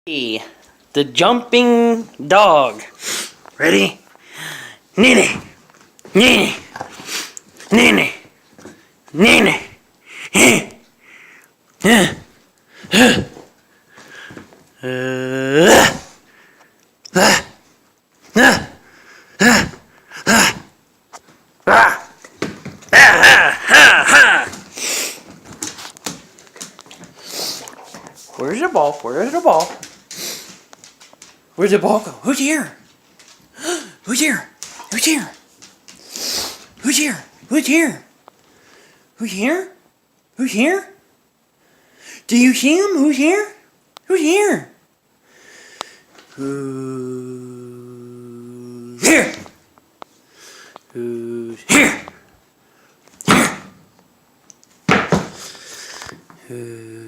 The jumping dog. Ready? Nene, Nene, Nene, Nene. Where's the ball? Where's the ball? Where's the ball go? Who's here? Who's here? Who's here? Who's here? Who's here? Who's here? Who's here? Do you see him? Who's here? Who's here? Who's here? Who's here? Here.